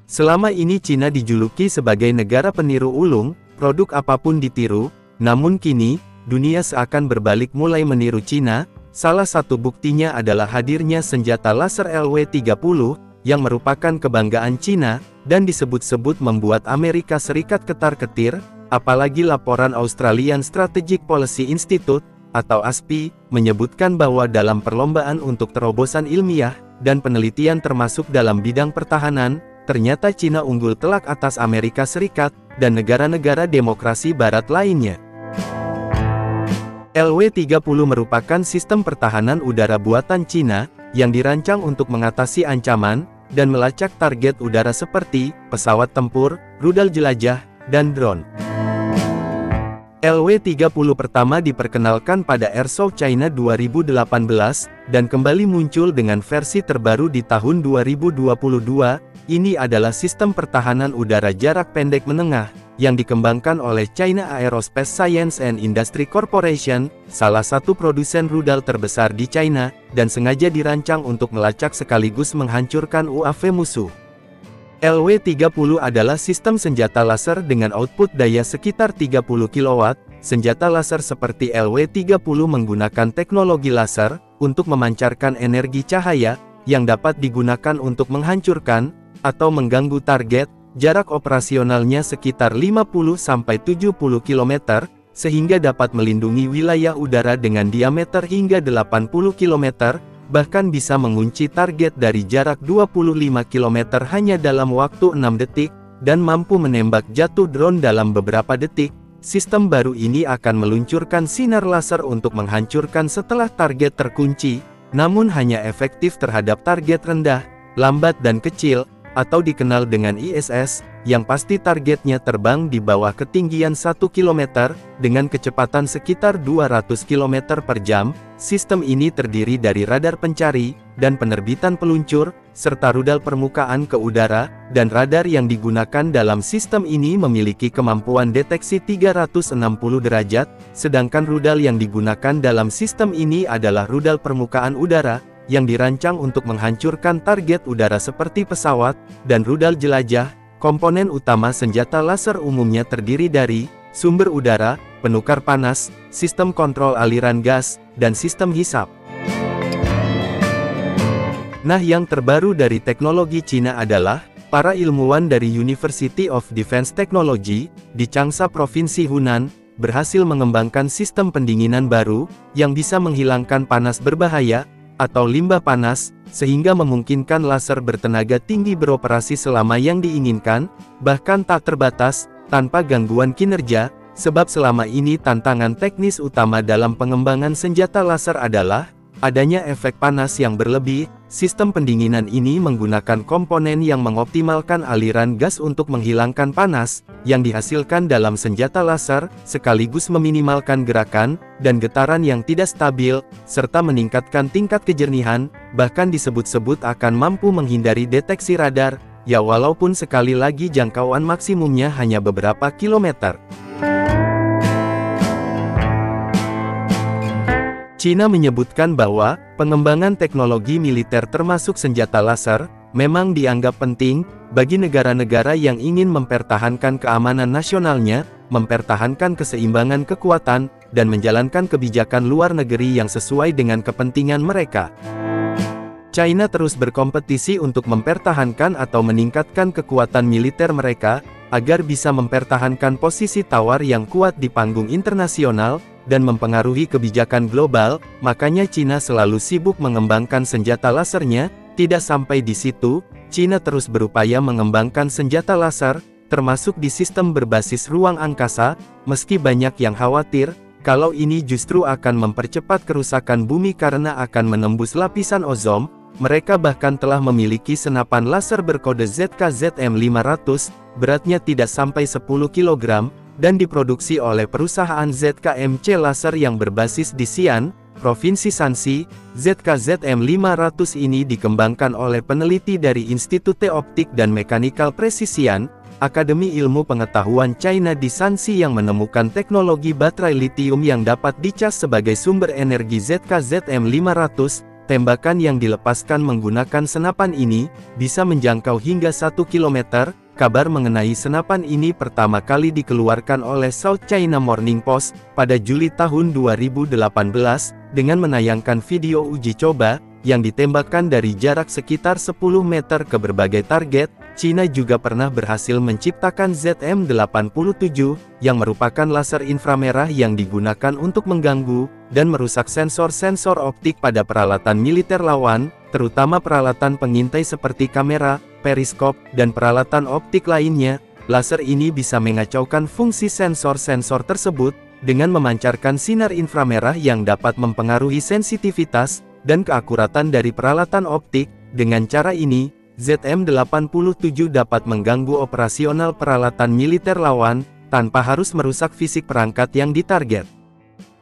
Selama ini Cina dijuluki sebagai negara peniru ulung, produk apapun ditiru, namun kini, dunia seakan berbalik mulai meniru Cina. Salah satu buktinya adalah hadirnya senjata laser LW-30, yang merupakan kebanggaan Cina, dan disebut-sebut membuat Amerika Serikat ketar-ketir, apalagi laporan Australian Strategic Policy Institute, atau ASPI, menyebutkan bahwa dalam perlombaan untuk terobosan ilmiah, dan penelitian termasuk dalam bidang pertahanan, ternyata Cina unggul telak atas Amerika Serikat, dan negara-negara demokrasi barat lainnya. LW-30 merupakan sistem pertahanan udara buatan Cina, yang dirancang untuk mengatasi ancaman, dan melacak target udara seperti, pesawat tempur, rudal jelajah, dan drone. LW-30 pertama diperkenalkan pada Airshow China 2018, dan kembali muncul dengan versi terbaru di tahun 2022, ini adalah sistem pertahanan udara jarak pendek menengah, yang dikembangkan oleh China Aerospace Science and Industry Corporation, salah satu produsen rudal terbesar di China, dan sengaja dirancang untuk melacak sekaligus menghancurkan UAV musuh. LW-30 adalah sistem senjata laser dengan output daya sekitar 30 kW, senjata laser seperti LW-30 menggunakan teknologi laser, untuk memancarkan energi cahaya, yang dapat digunakan untuk menghancurkan, atau mengganggu target. Jarak operasionalnya sekitar 50-70 km, sehingga dapat melindungi wilayah udara dengan diameter hingga 80 km, bahkan bisa mengunci target dari jarak 25 km hanya dalam waktu 6 detik, dan mampu menembak jatuh drone dalam beberapa detik. Sistem baru ini akan meluncurkan sinar laser untuk menghancurkan setelah target terkunci, namun hanya efektif terhadap target rendah, lambat dan kecil, atau dikenal dengan ISS, yang pasti targetnya terbang di bawah ketinggian 1 km, dengan kecepatan sekitar 200 km per jam. Sistem ini terdiri dari radar pencari, dan penerbitan peluncur, serta rudal permukaan ke udara, dan radar yang digunakan dalam sistem ini memiliki kemampuan deteksi 360 derajat, sedangkan rudal yang digunakan dalam sistem ini adalah rudal permukaan udara, yang dirancang untuk menghancurkan target udara seperti pesawat, dan rudal jelajah. Komponen utama senjata laser umumnya terdiri dari sumber udara, penukar panas, sistem kontrol aliran gas, dan sistem hisap. Nah, yang terbaru dari teknologi Cina adalah, para ilmuwan dari University of Defense Technology, di Changsha Provinsi Hunan, berhasil mengembangkan sistem pendinginan baru, yang bisa menghilangkan panas berbahaya, atau limbah panas, sehingga memungkinkan laser bertenaga tinggi beroperasi selama yang diinginkan, bahkan tak terbatas, tanpa gangguan kinerja, sebab selama ini tantangan teknis utama dalam pengembangan senjata laser adalah, adanya efek panas yang berlebih. Sistem pendinginan ini menggunakan komponen yang mengoptimalkan aliran gas untuk menghilangkan panas, yang dihasilkan dalam senjata laser, sekaligus meminimalkan gerakan, dan getaran yang tidak stabil, serta meningkatkan tingkat kejernihan, bahkan disebut-sebut akan mampu menghindari deteksi radar, ya walaupun sekali lagi jangkauan maksimumnya hanya beberapa kilometer. Cina menyebutkan bahwa, pengembangan teknologi militer termasuk senjata laser, memang dianggap penting, bagi negara-negara yang ingin mempertahankan keamanan nasionalnya, mempertahankan keseimbangan kekuatan, dan menjalankan kebijakan luar negeri yang sesuai dengan kepentingan mereka. China terus berkompetisi untuk mempertahankan atau meningkatkan kekuatan militer mereka, agar bisa mempertahankan posisi tawar yang kuat di panggung internasional, dan mempengaruhi kebijakan global. Makanya Cina selalu sibuk mengembangkan senjata lasernya. Tidak sampai di situ, Cina terus berupaya mengembangkan senjata laser, termasuk di sistem berbasis ruang angkasa, meski banyak yang khawatir, kalau ini justru akan mempercepat kerusakan bumi karena akan menembus lapisan ozon. Mereka bahkan telah memiliki senapan laser berkode ZK-ZM500, beratnya tidak sampai 10 kg, dan diproduksi oleh perusahaan ZKMC Laser yang berbasis di Xi'an, Provinsi Shanxi. ZK-ZM500 ini dikembangkan oleh peneliti dari Institute Optik dan Mechanical Precision, Akademi Ilmu Pengetahuan China di Shanxi yang menemukan teknologi baterai litium yang dapat dicas sebagai sumber energi ZK-ZM500. tembakan yang dilepaskan menggunakan senapan ini, bisa menjangkau hingga 1 km. Kabar mengenai senapan ini pertama kali dikeluarkan oleh South China Morning Post, pada Juli tahun 2018, dengan menayangkan video uji coba, yang ditembakkan dari jarak sekitar 10 meter ke berbagai target. China juga pernah berhasil menciptakan ZM-87, yang merupakan laser inframerah yang digunakan untuk mengganggu, dan merusak sensor-sensor optik pada peralatan militer lawan, terutama peralatan pengintai seperti kamera, periskop, dan peralatan optik lainnya. Laser ini bisa mengacaukan fungsi sensor-sensor tersebut, dengan memancarkan sinar inframerah yang dapat mempengaruhi sensitivitas, dan keakuratan dari peralatan optik. Dengan cara ini, ZM-87 dapat mengganggu operasional peralatan militer lawan, tanpa harus merusak fisik perangkat yang ditarget.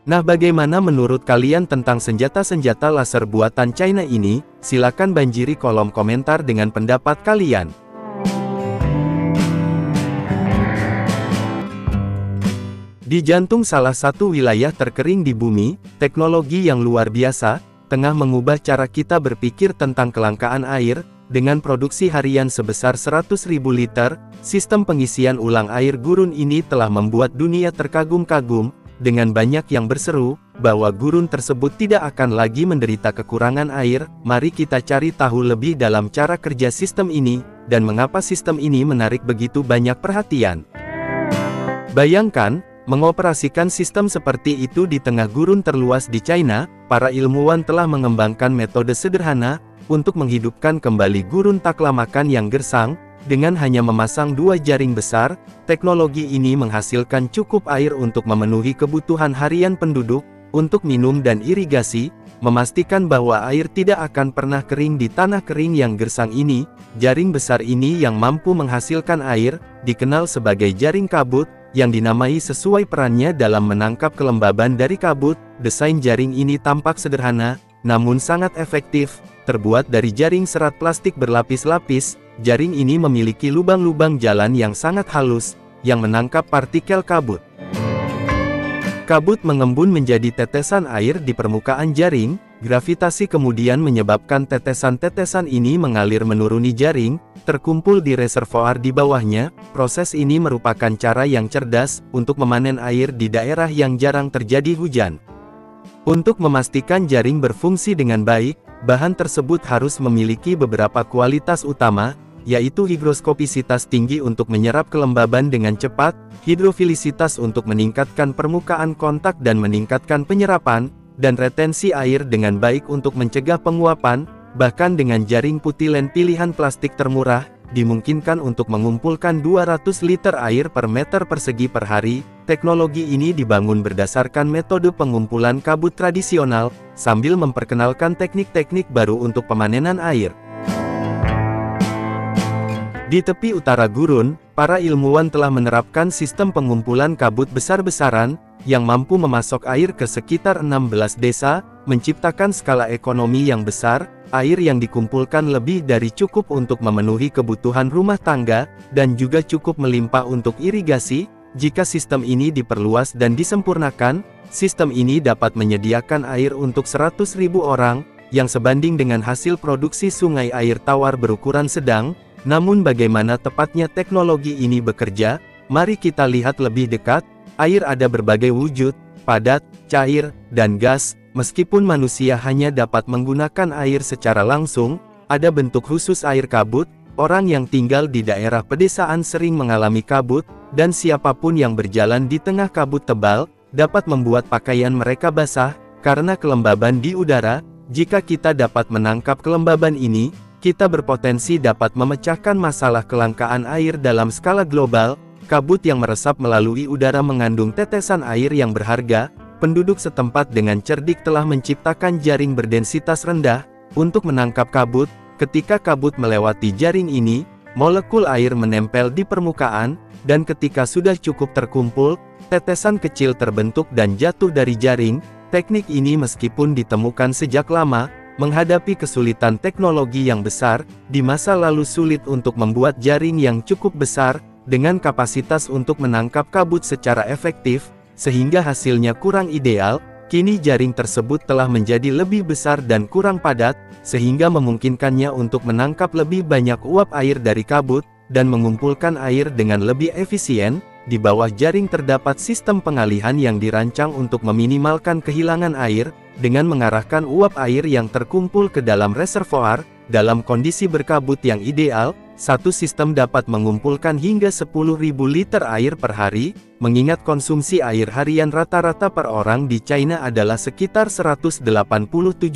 Nah, bagaimana menurut kalian tentang senjata-senjata laser buatan China ini? Silakan banjiri kolom komentar dengan pendapat kalian. Di jantung salah satu wilayah terkering di bumi, teknologi yang luar biasa tengah mengubah cara kita berpikir tentang kelangkaan air. Dengan produksi harian sebesar 100.000 liter, sistem pengisian ulang air gurun ini telah membuat dunia terkagum-kagum. Dengan banyak yang berseru bahwa gurun tersebut tidak akan lagi menderita kekurangan air. Mari kita cari tahu lebih dalam cara kerja sistem ini, dan mengapa sistem ini menarik begitu banyak perhatian. Bayangkan, mengoperasikan sistem seperti itu di tengah gurun terluas di China. Para ilmuwan telah mengembangkan metode sederhana untuk menghidupkan kembali gurun taklamakan yang gersang. Dengan hanya memasang 2 jaring besar, teknologi ini menghasilkan cukup air untuk memenuhi kebutuhan harian penduduk, untuk minum dan irigasi, memastikan bahwa air tidak akan pernah kering di tanah kering yang gersang ini. Jaring besar ini yang mampu menghasilkan air, dikenal sebagai jaring kabut, yang dinamai sesuai perannya dalam menangkap kelembaban dari kabut. Desain jaring ini tampak sederhana, namun sangat efektif. Terbuat dari jaring serat plastik berlapis-lapis, jaring ini memiliki lubang-lubang jalan yang sangat halus, yang menangkap partikel kabut. Kabut mengembun menjadi tetesan air di permukaan jaring. Gravitasi kemudian menyebabkan tetesan-tetesan ini mengalir menuruni jaring, terkumpul di reservoir di bawahnya. Proses ini merupakan cara yang cerdas untuk memanen air di daerah yang jarang terjadi hujan. Untuk memastikan jaring berfungsi dengan baik, bahan tersebut harus memiliki beberapa kualitas utama, yaitu higroskopisitas tinggi untuk menyerap kelembaban dengan cepat, hidrofilisitas untuk meningkatkan permukaan kontak dan meningkatkan penyerapan, dan retensi air dengan baik untuk mencegah penguapan. Bahkan dengan jaring putilen pilihan plastik termurah, dimungkinkan untuk mengumpulkan 200 liter air per meter persegi per hari. Teknologi ini dibangun berdasarkan metode pengumpulan kabut tradisional, sambil memperkenalkan teknik-teknik baru untuk pemanenan air. Di tepi utara gurun, para ilmuwan telah menerapkan sistem pengumpulan kabut besar-besaran, yang mampu memasok air ke sekitar 16 desa, menciptakan skala ekonomi yang besar. Air yang dikumpulkan lebih dari cukup untuk memenuhi kebutuhan rumah tangga, dan juga cukup melimpah untuk irigasi. Jika sistem ini diperluas dan disempurnakan, sistem ini dapat menyediakan air untuk 100.000 orang, yang sebanding dengan hasil produksi sungai air tawar berukuran sedang. Namun bagaimana tepatnya teknologi ini bekerja? Mari kita lihat lebih dekat. Air ada berbagai wujud, padat, cair, dan gas. Meskipun manusia hanya dapat menggunakan air secara langsung, ada bentuk khusus air kabut. Orang yang tinggal di daerah pedesaan sering mengalami kabut, dan siapapun yang berjalan di tengah kabut tebal, dapat membuat pakaian mereka basah, karena kelembaban di udara. Jika kita dapat menangkap kelembaban ini, kita berpotensi dapat memecahkan masalah kelangkaan air dalam skala global. Kabut yang meresap melalui udara mengandung tetesan air yang berharga. Penduduk setempat dengan cerdik telah menciptakan jaring berdensitas rendah, untuk menangkap kabut. Ketika kabut melewati jaring ini, molekul air menempel di permukaan, dan ketika sudah cukup terkumpul, tetesan kecil terbentuk dan jatuh dari jaring. Teknik ini meskipun ditemukan sejak lama, menghadapi kesulitan teknologi yang besar. Di masa lalu sulit untuk membuat jaring yang cukup besar, dengan kapasitas untuk menangkap kabut secara efektif, sehingga hasilnya kurang ideal. Kini jaring tersebut telah menjadi lebih besar dan kurang padat, sehingga memungkinkannya untuk menangkap lebih banyak uap air dari kabut, dan mengumpulkan air dengan lebih efisien. Di bawah jaring terdapat sistem pengalihan yang dirancang untuk meminimalkan kehilangan air, dengan mengarahkan uap air yang terkumpul ke dalam reservoir. Dalam kondisi berkabut yang ideal, satu sistem dapat mengumpulkan hingga 10.000 liter air per hari, mengingat konsumsi air harian rata-rata per orang di China adalah sekitar 187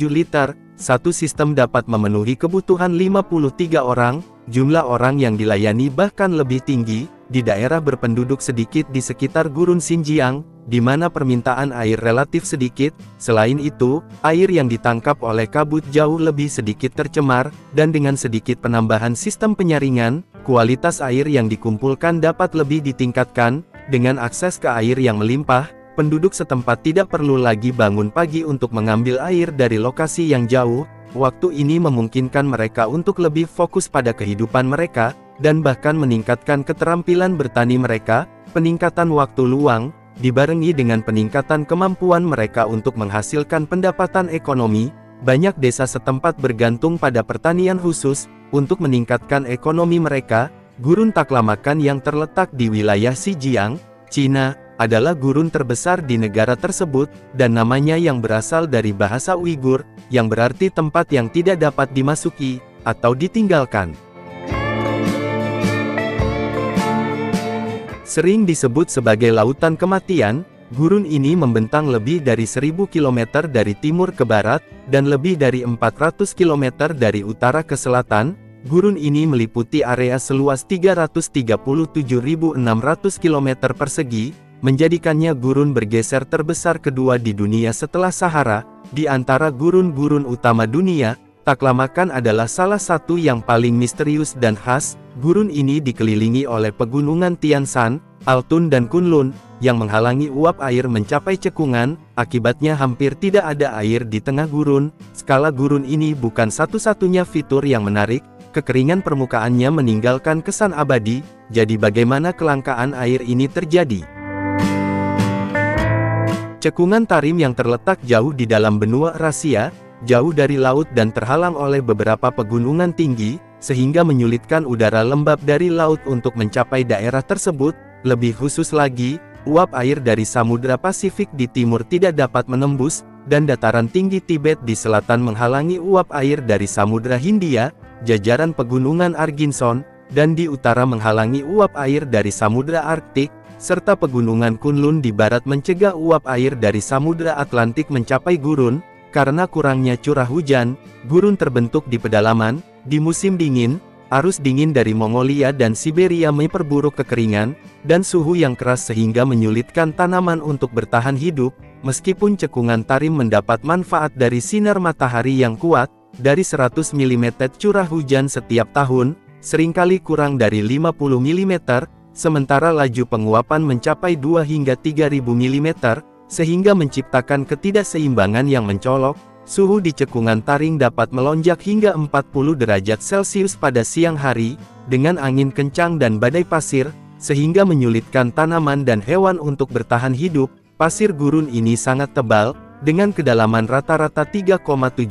liter. Satu sistem dapat memenuhi kebutuhan 53 orang, jumlah orang yang dilayani bahkan lebih tinggi, di daerah berpenduduk sedikit di sekitar gurun Xinjiang, di mana permintaan air relatif sedikit. Selain itu, air yang ditangkap oleh kabut jauh lebih sedikit tercemar, dan dengan sedikit penambahan sistem penyaringan, kualitas air yang dikumpulkan dapat lebih ditingkatkan. Dengan akses ke air yang melimpah, penduduk setempat tidak perlu lagi bangun pagi untuk mengambil air dari lokasi yang jauh. Waktu ini memungkinkan mereka untuk lebih fokus pada kehidupan mereka, dan bahkan meningkatkan keterampilan bertani mereka. Peningkatan waktu luang, dibarengi dengan peningkatan kemampuan mereka untuk menghasilkan pendapatan ekonomi. Banyak desa setempat bergantung pada pertanian khusus, untuk meningkatkan ekonomi mereka. Gurun Taklamakan yang terletak di wilayah Xinjiang, Cina, adalah gurun terbesar di negara tersebut, dan namanya yang berasal dari bahasa Uighur, yang berarti tempat yang tidak dapat dimasuki, atau ditinggalkan. Sering disebut sebagai Lautan Kematian, gurun ini membentang lebih dari 1000 km dari timur ke barat, dan lebih dari 400 km dari utara ke selatan. Gurun ini meliputi area seluas 337.600 km persegi, menjadikannya gurun bergeser terbesar kedua di dunia setelah Sahara. Di antara gurun-gurun utama dunia, Taklamakan adalah salah satu yang paling misterius dan khas. Gurun ini dikelilingi oleh pegunungan Tian Shan, Altun dan Kunlun, yang menghalangi uap air mencapai cekungan. Akibatnya hampir tidak ada air di tengah gurun. Skala gurun ini bukan satu-satunya fitur yang menarik. Kekeringan permukaannya meninggalkan kesan abadi. Jadi bagaimana kelangkaan air ini terjadi? Cekungan Tarim yang terletak jauh di dalam benua Eurasia, jauh dari laut dan terhalang oleh beberapa pegunungan tinggi, sehingga menyulitkan udara lembab dari laut untuk mencapai daerah tersebut. Lebih khusus lagi, uap air dari Samudra Pasifik di timur tidak dapat menembus, dan dataran tinggi Tibet di selatan menghalangi uap air dari Samudra Hindia, jajaran pegunungan Arginson, dan di utara menghalangi uap air dari Samudra Arktik, serta pegunungan Kunlun di barat mencegah uap air dari Samudra Atlantik mencapai gurun. Karena kurangnya curah hujan, gurun terbentuk di pedalaman. Di musim dingin, arus dingin dari Mongolia dan Siberia memperburuk kekeringan, dan suhu yang keras sehingga menyulitkan tanaman untuk bertahan hidup. Meskipun cekungan Tarim mendapat manfaat dari sinar matahari yang kuat, dari 100 mm curah hujan setiap tahun, seringkali kurang dari 50 mm, sementara laju penguapan mencapai 2 hingga 3000 mm, sehingga menciptakan ketidakseimbangan yang mencolok. Suhu di cekungan Tarim dapat melonjak hingga 40 derajat Celcius pada siang hari, dengan angin kencang dan badai pasir, sehingga menyulitkan tanaman dan hewan untuk bertahan hidup. Pasir gurun ini sangat tebal, dengan kedalaman rata-rata 3,7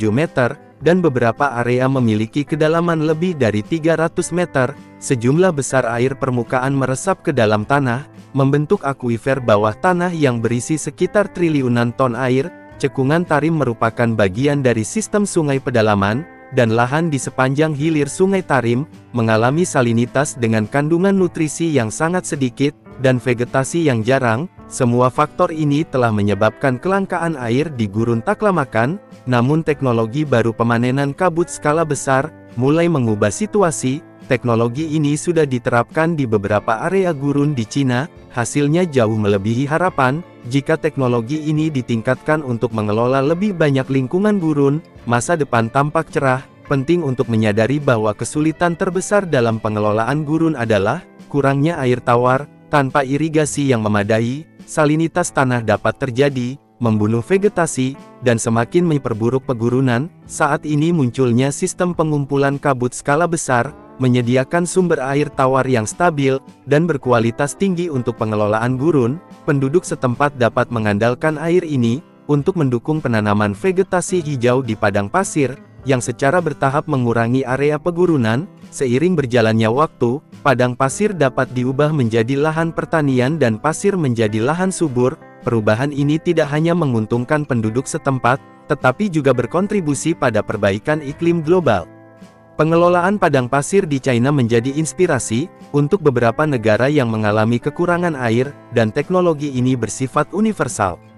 meter, dan beberapa area memiliki kedalaman lebih dari 300 meter. Sejumlah besar air permukaan meresap ke dalam tanah, membentuk akuifer bawah tanah yang berisi sekitar triliunan ton air. Cekungan Tarim merupakan bagian dari sistem sungai pedalaman, dan lahan di sepanjang hilir sungai Tarim mengalami salinitas dengan kandungan nutrisi yang sangat sedikit, dan vegetasi yang jarang. Semua faktor ini telah menyebabkan kelangkaan air di gurun Taklamakan. Namun teknologi baru pemanenan kabut skala besar mulai mengubah situasi. Teknologi ini sudah diterapkan di beberapa area gurun di Cina. Hasilnya jauh melebihi harapan. Jika teknologi ini ditingkatkan untuk mengelola lebih banyak lingkungan gurun, masa depan tampak cerah. Penting untuk menyadari bahwa kesulitan terbesar dalam pengelolaan gurun adalah kurangnya air tawar. Tanpa irigasi yang memadai, salinitas tanah dapat terjadi, membunuh vegetasi, dan semakin memperburuk pegurunan. Saat ini munculnya sistem pengumpulan kabut skala besar, menyediakan sumber air tawar yang stabil, dan berkualitas tinggi untuk pengelolaan gurun. Penduduk setempat dapat mengandalkan air ini, untuk mendukung penanaman vegetasi hijau di padang pasir, yang secara bertahap mengurangi area pegurunan. Seiring berjalannya waktu, padang pasir dapat diubah menjadi lahan pertanian dan pasir menjadi lahan subur. Perubahan ini tidak hanya menguntungkan penduduk setempat, tetapi juga berkontribusi pada perbaikan iklim global. Pengelolaan padang pasir di China menjadi inspirasi untuk beberapa negara yang mengalami kekurangan air, dan teknologi ini bersifat universal.